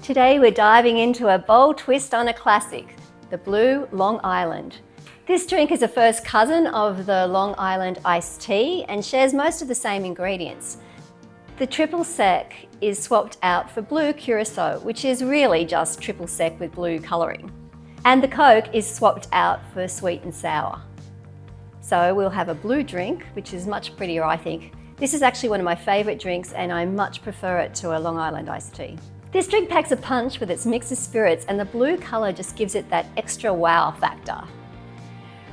Today we're diving into a bold twist on a classic, the Blue Long Island. This drink is a first cousin of the Long Island iced tea and shares most of the same ingredients. The triple sec is swapped out for Blue Curaçao, which is really just triple sec with blue colouring. And the Coke is swapped out for sweet and sour. So we'll have a blue drink, which is much prettier, I think. This is actually one of my favourite drinks and I much prefer it to a Long Island iced tea. This drink packs a punch with its mix of spirits and the blue colour just gives it that extra wow factor.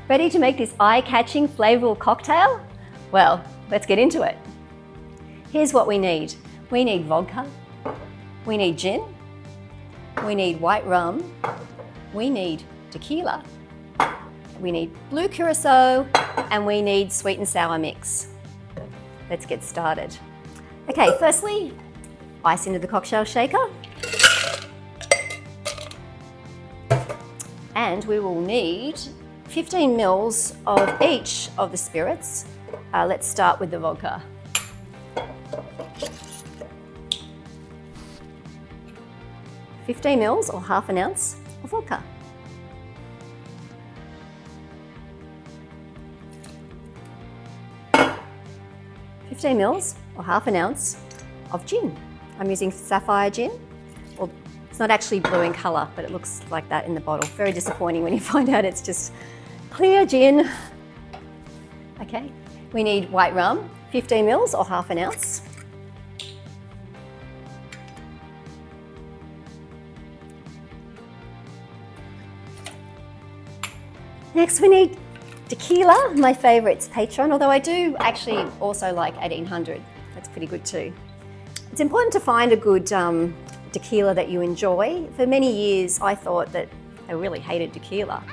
Ready to make this eye-catching, flavourful cocktail? Well, let's get into it. Here's what we need. We need vodka, we need gin, we need white rum, we need tequila, we need Blue Curaçao, and we need sweet and sour mix. Let's get started. Okay, firstly, ice into the cocktail shaker. And we will need 15 mils of each of the spirits. Let's start with the vodka. $15 or half an ounce of vodka. $15 or half an ounce of gin. I'm using sapphire gin. Well, it's not actually blue in colour, but it looks like that in the bottle. Very disappointing when you find out it's just clear gin. Okay, we need white rum, 15 mils or half an ounce. Next we need tequila, my favourite's Patron, although I do actually also like 1800. That's pretty good too. It's important to find a good tequila that you enjoy. For many years I thought that I really hated tequila,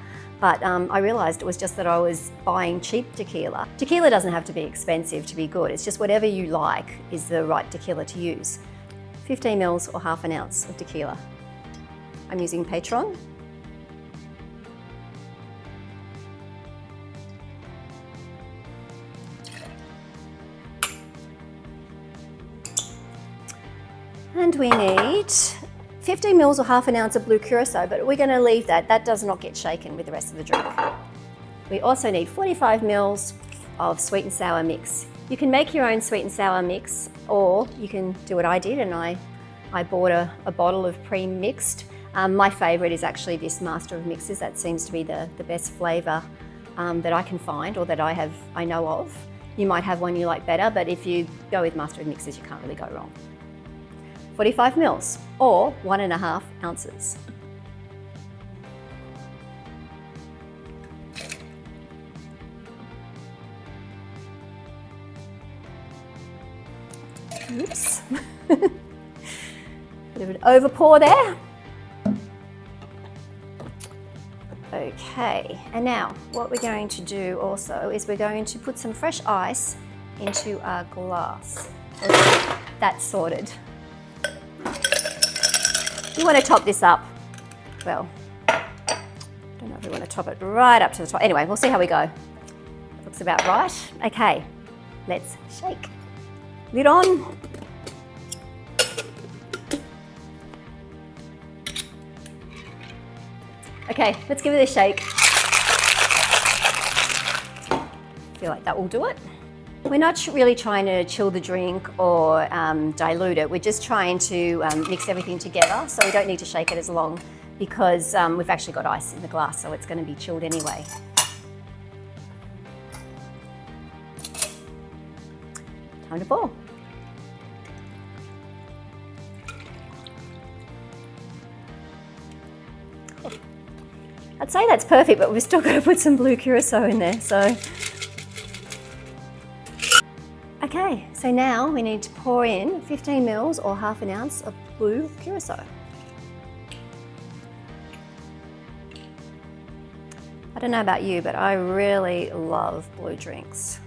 but I realised it was just that I was buying cheap tequila. Tequila doesn't have to be expensive to be good, it's just whatever you like is the right tequila to use. 15 mils or half an ounce of tequila. I'm using Patron. And we need 15 mils or half an ounce of Blue Curaçao, but we're going to leave that. That does not get shaken with the rest of the drink. We also need 45 mils of sweet and sour mix. You can make your own sweet and sour mix, or you can do what I did and I bought a bottle of pre-mixed. My favourite is actually this Master of Mixes. That seems to be the best flavour that I can find or that I know of. You might have one you like better, but if you go with Master of Mixes, you can't really go wrong. 45 mils or 1.5 ounces. Oops. Bit of an overpour there. Okay, and now what we're going to do also is we're going to put some fresh ice into our glass. That's sorted. You want to top this up. Well, I don't know if we want to top it right up to the top. Anyway, we'll see how we go. Looks about right. Okay, let's shake. Lid on. Okay, let's give it a shake. Feel like that will do it. We're not really trying to chill the drink or dilute it. We're just trying to mix everything together, so we don't need to shake it as long because we've actually got ice in the glass, so it's going to be chilled anyway. Time to pour. I'd say that's perfect, but we've still got to put some Blue Curaçao in there, so. Okay, so now we need to pour in 15 mils or half an ounce of Blue Curaçao. I don't know about you, but I really love blue drinks.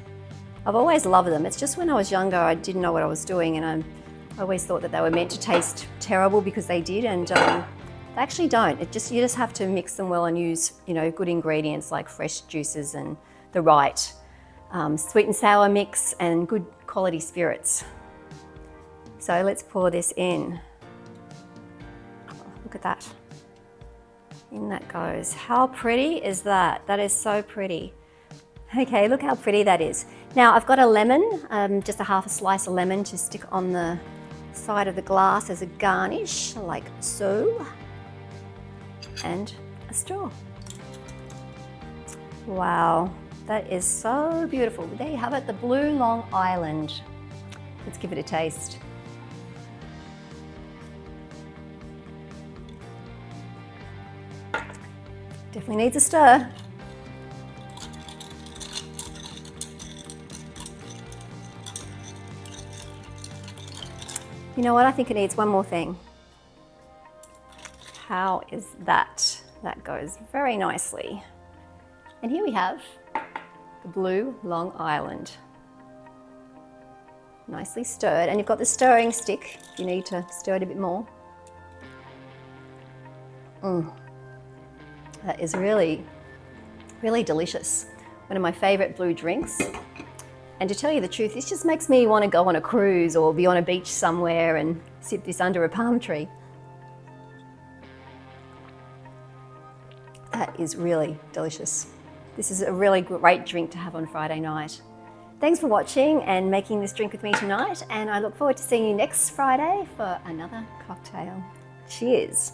I've always loved them. It's just when I was younger, I didn't know what I was doing, and I always thought that they were meant to taste terrible because they did, and they actually don't. You just have to mix them well and use, good ingredients like fresh juices and the right sweet and sour mix and good quality spirits. So let's pour this in. Look at that. In that goes. How pretty is that? That is so pretty. Okay, look how pretty that is. Now I've got a lemon, just a half a slice of lemon to stick on the side of the glass as a garnish, like so. And a straw. Wow, that is so beautiful. There you have it, the Blue Long Island. Let's give it a taste. Definitely needs a stir. You know what, I think it needs one more thing. How is that? That goes very nicely. And here we have the Blue Long Island. Nicely stirred, and you've got the stirring stick if you need to stir it a bit more. That is really, really delicious. One of my favorite blue drinks. And to tell you the truth, this just makes me want to go on a cruise or be on a beach somewhere and sip this under a palm tree. That is really delicious. This is a really great drink to have on Friday night. Thanks for watching and making this drink with me tonight, and I look forward to seeing you next Friday for another cocktail. Cheers.